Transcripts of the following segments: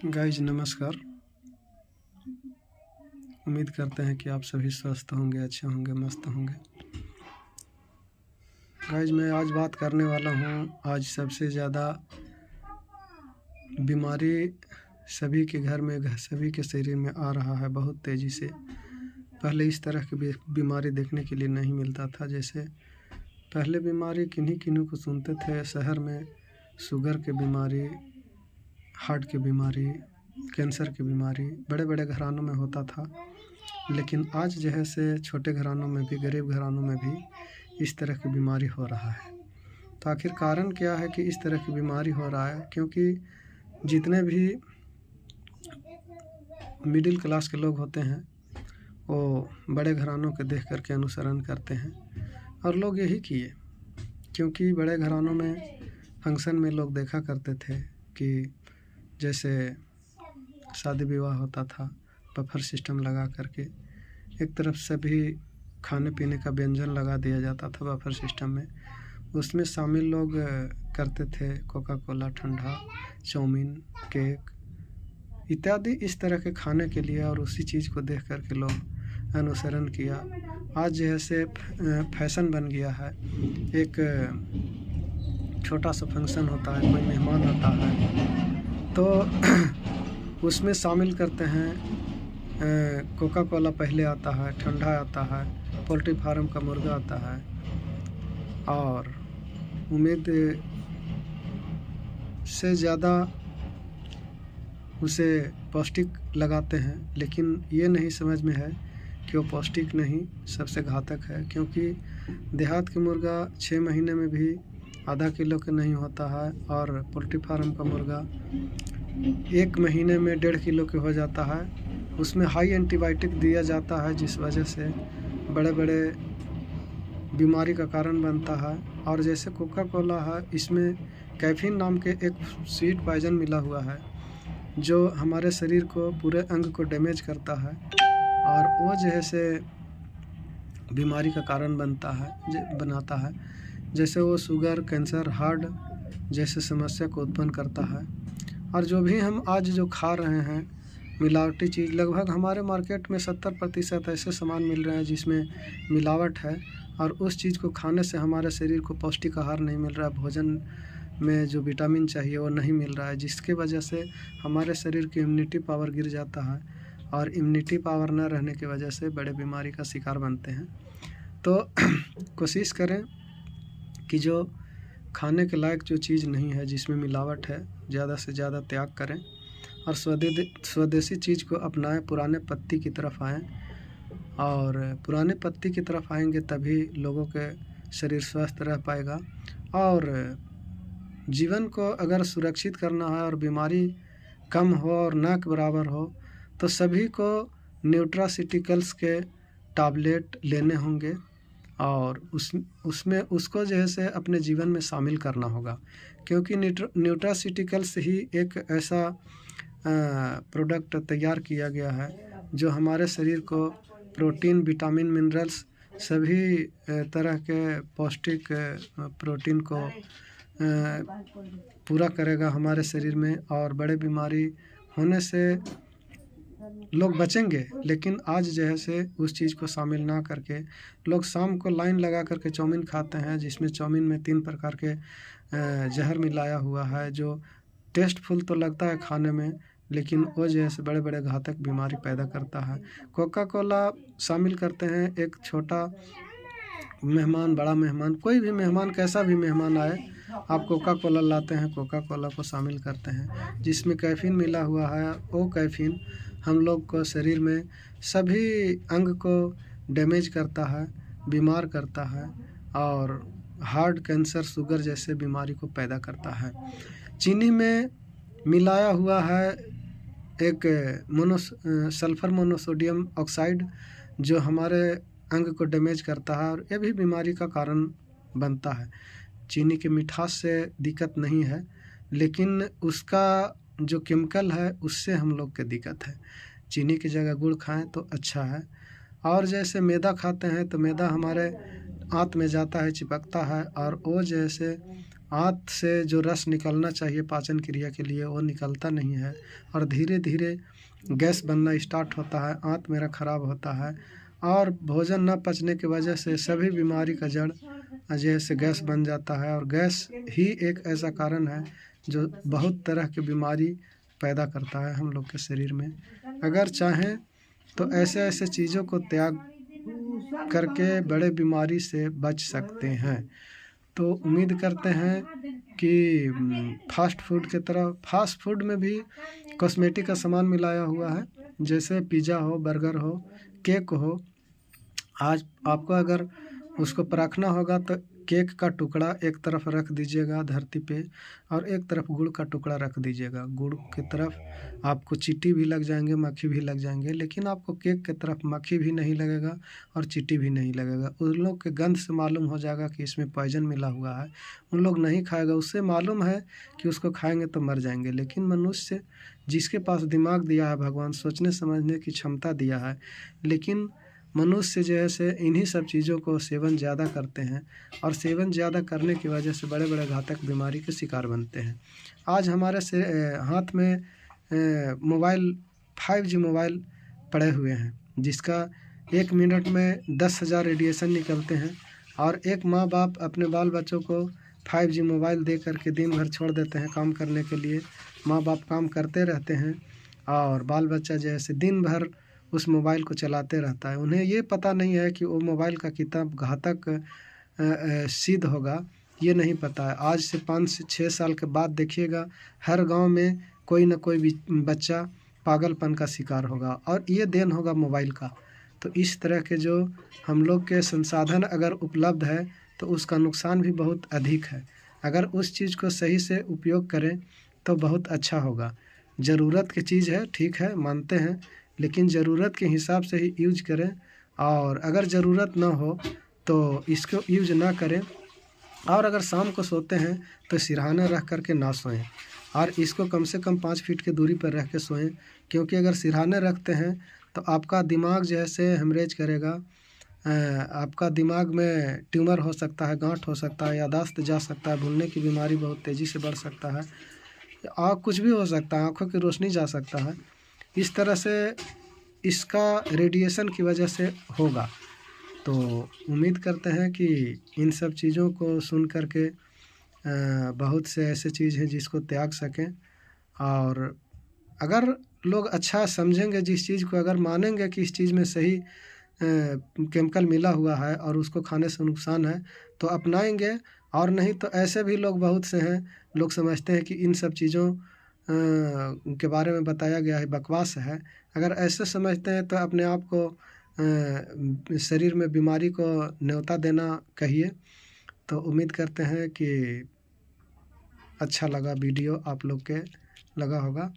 Guys नमस्कार। उम्मीद करते हैं कि आप सभी स्वस्थ होंगे, अच्छे होंगे, मस्त होंगे। गाइज मैं आज बात करने वाला हूँ, आज सबसे ज़्यादा बीमारी सभी के घर में, सभी के शरीर में आ रहा है बहुत तेज़ी से। पहले इस तरह की बीमारी देखने के लिए नहीं मिलता था। जैसे पहले बीमारी किन्हीं को सुनते थे शहर में, शुगर की बीमारी, हार्ट की बीमारी, कैंसर की बीमारी बड़े बड़े घरानों में होता था। लेकिन आज जो है से छोटे घरानों में भी, गरीब घरानों में भी इस तरह की बीमारी हो रहा है। तो आखिर कारण क्या है कि इस तरह की बीमारी हो रहा है? क्योंकि जितने भी मिडिल क्लास के लोग होते हैं वो बड़े घरानों के देख करके अनुसरण करते हैं, और लोग यही किए। क्योंकि बड़े घरानों में फंक्शन में लोग देखा करते थे कि जैसे शादी विवाह होता था, बफर सिस्टम लगा करके एक तरफ से भी खाने पीने का व्यंजन लगा दिया जाता था बफर सिस्टम में। उसमें शामिल लोग करते थे कोका कोला, ठंडा, चाउमीन, केक इत्यादि इस तरह के खाने के लिए, और उसी चीज़ को देख करके लोग अनुसरण किया। आज जैसे फैशन बन गया है, एक छोटा सा फंक्शन होता है, कोई मेहमान आता है तो उसमें शामिल करते हैं कोका कोला पहले आता है, ठंडा आता है, पोल्ट्री फार्म का मुर्गा आता है, और उम्मीद से ज़्यादा उसे पौष्टिक लगाते हैं। लेकिन ये नहीं समझ में है कि वो पौष्टिक नहीं, सबसे घातक है। क्योंकि देहात के मुर्गा 6 महीने में भी आधा किलो के नहीं होता है, और पोल्ट्री फार्म का मुर्गा 1 महीने में 1.5 किलो के हो जाता है। उसमें हाई एंटीबायोटिक दिया जाता है, जिस वजह से बड़े बड़े बीमारी का कारण बनता है। और जैसे कोका कोला है, इसमें कैफीन नाम के एक स्वीट पॉइजन मिला हुआ है, जो हमारे शरीर को, पूरे अंग को डैमेज करता है, और वो जैसे बीमारी का कारण बनाता है। जैसे वो शुगर, कैंसर, हार्ट जैसे समस्या को उत्पन्न करता है। और जो भी हम आज जो खा रहे हैं मिलावटी चीज़, लगभग हमारे मार्केट में 70% ऐसे सामान मिल रहे हैं जिसमें मिलावट है, और उस चीज़ को खाने से हमारे शरीर को पौष्टिक आहार नहीं मिल रहा है, भोजन में जो विटामिन चाहिए वो नहीं मिल रहा है, जिसके वजह से हमारे शरीर की इम्यूनिटी पावर गिर जाता है, और इम्यूनिटी पावर न रहने की वजह से बड़े बीमारी का शिकार बनते हैं। तो कोशिश करें कि जो खाने के लायक जो चीज़ नहीं है, जिसमें मिलावट है, ज़्यादा से ज़्यादा त्याग करें और स्वदेशी चीज़ को अपनाएं, पुराने पत्ती की तरफ आएँ। और पुराने पत्ती की तरफ आएंगे तभी लोगों के शरीर स्वस्थ रह पाएगा। और जीवन को अगर सुरक्षित करना है और बीमारी कम हो और ना के बराबर हो, तो सभी को न्यूट्रासिटिकल्स के टैबलेट लेने होंगे, और उसमें उसको जैसे अपने जीवन में शामिल करना होगा। क्योंकि न्यूट्रासिटिकल्स ही एक ऐसा प्रोडक्ट तैयार किया गया है जो हमारे शरीर को प्रोटीन, विटामिन, मिनरल्स, सभी तरह के पौष्टिक प्रोटीन को पूरा करेगा हमारे शरीर में, और बड़े बीमारी होने से लोग बचेंगे। लेकिन आज जैसे उस चीज़ को शामिल ना करके लोग शाम को लाइन लगा करके चाउमीन खाते हैं, जिसमें चाउमीन में 3 प्रकार के जहर मिलाया हुआ है, जो टेस्टफुल तो लगता है खाने में, लेकिन वो जैसे बड़े बड़े घातक बीमारी पैदा करता है। कोका कोला शामिल करते हैं, एक छोटा मेहमान, बड़ा मेहमान, कोई भी मेहमान, कैसा भी मेहमान आए, आप कोका कोला लाते हैं, कोका कोला को शामिल करते हैं, जिसमें कैफीन मिला हुआ है। वो कैफीन हम लोग को शरीर में सभी अंग को डैमेज करता है, बीमार करता है, और हार्ट, कैंसर, शुगर जैसे बीमारी को पैदा करता है। चीनी में मिलाया हुआ है एक सल्फर मोनोसोडियम ऑक्साइड, जो हमारे अंग को डैमेज करता है, और ये भी बीमारी का कारण बनता है। चीनी के मिठास से दिक्कत नहीं है, लेकिन उसका जो केमिकल है उससे हम लोग के दिक्कत है। चीनी की जगह गुड़ खाएं तो अच्छा है। और जैसे मैदा खाते हैं तो मैदा हमारे आंत में जाता है, चिपकता है, और वो जैसे आंत से जो रस निकलना चाहिए पाचन क्रिया के लिए वो निकलता नहीं है और धीरे धीरे गैस बनना स्टार्ट होता है, आंत मेरा ख़राब होता है और भोजन न पचने की वजह से सभी बीमारी का जड़ जैसे गैस बन जाता है। और गैस ही एक ऐसा कारण है जो बहुत तरह की बीमारी पैदा करता है हम लोग के शरीर में। अगर चाहें तो ऐसे ऐसे चीज़ों को त्याग करके बड़े बीमारी से बच सकते हैं। तो उम्मीद करते हैं कि फास्ट फूड की तरह फास्ट फूड में भी कॉस्मेटिक का सामान मिलाया हुआ है, जैसे पिज़्ज़ा हो, बर्गर हो, केक हो। आज आपको अगर उसको परखना होगा तो केक का टुकड़ा एक तरफ रख दीजिएगा धरती पे और एक तरफ गुड़ का टुकड़ा रख दीजिएगा। गुड़ की तरफ आपको चींटी भी लग जाएंगे, मक्खी भी लग जाएंगे, लेकिन आपको केक की तरफ मक्खी भी नहीं लगेगा और चींटी भी नहीं लगेगा। उन लोग के गंध से मालूम हो जाएगा कि इसमें पॉइजन मिला हुआ है, उन लोग नहीं खाएगा। उससे मालूम है कि उसको खाएंगे तो मर जाएंगे। लेकिन मनुष्य जिसके पास दिमाग दिया है भगवान, सोचने समझने की क्षमता दिया है, लेकिन मनुष्य जो है से इन्हीं सब चीज़ों को सेवन ज़्यादा करते हैं और सेवन ज़्यादा करने की वजह से बड़े बड़े घातक बीमारी के शिकार बनते हैं। आज हमारे से हाथ में मोबाइल 5G मोबाइल पड़े हुए हैं, जिसका 1 मिनट में 10,000 रेडिएशन निकलते हैं और एक माँ बाप अपने बाल बच्चों को 5G मोबाइल दे करके दिन भर छोड़ देते हैं काम करने के लिए। माँ बाप काम करते रहते हैं और बाल बच्चा जैसे दिन भर उस मोबाइल को चलाते रहता है। उन्हें ये पता नहीं है कि वो मोबाइल का कितना घातक सिद्ध होगा, ये नहीं पता है। आज से 5 से 6 साल के बाद देखिएगा हर गांव में कोई ना कोई बच्चा पागलपन का शिकार होगा और ये देन होगा मोबाइल का। तो इस तरह के जो हम लोग के संसाधन अगर उपलब्ध है तो उसका नुकसान भी बहुत अधिक है। अगर उस चीज़ को सही से उपयोग करें तो बहुत अच्छा होगा। ज़रूरत की चीज़ है, ठीक है, मानते हैं, लेकिन ज़रूरत के हिसाब से ही यूज करें और अगर ज़रूरत ना हो तो इसको यूज ना करें। और अगर शाम को सोते हैं तो सिरहाने रख कर के ना सोएं और इसको कम से कम 5 फीट की दूरी पर रख के सोएं, क्योंकि अगर सिरहाने रखते हैं तो आपका दिमाग जैसे हेमरेज करेगा, आपका दिमाग में ट्यूमर हो सकता है, गांठ हो सकता है, यादाश्त जा सकता है, भूलने की बीमारी बहुत तेज़ी से बढ़ सकता है और कुछ भी हो सकता है, आँखों की रोशनी जा सकता है। इस तरह से इसका रेडिएशन की वजह से होगा। तो उम्मीद करते हैं कि इन सब चीज़ों को सुन कर के बहुत से ऐसे चीज़ हैं जिसको त्याग सकें। और अगर लोग अच्छा समझेंगे, जिस चीज़ को अगर मानेंगे कि इस चीज़ में सही केमिकल मिला हुआ है और उसको खाने से नुकसान है तो अपनाएंगे। और नहीं तो ऐसे भी लोग बहुत से हैं, लोग समझते हैं कि इन सब चीज़ों के बारे में बताया गया है बकवास है। अगर ऐसे समझते हैं तो अपने आप को शरीर में बीमारी को न्योता देना कहिए। तो उम्मीद करते हैं कि अच्छा लगा वीडियो, आप लोग के लगा होगा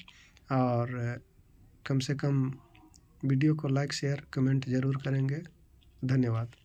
और कम से कम वीडियो को लाइक शेयर कमेंट ज़रूर करेंगे। धन्यवाद।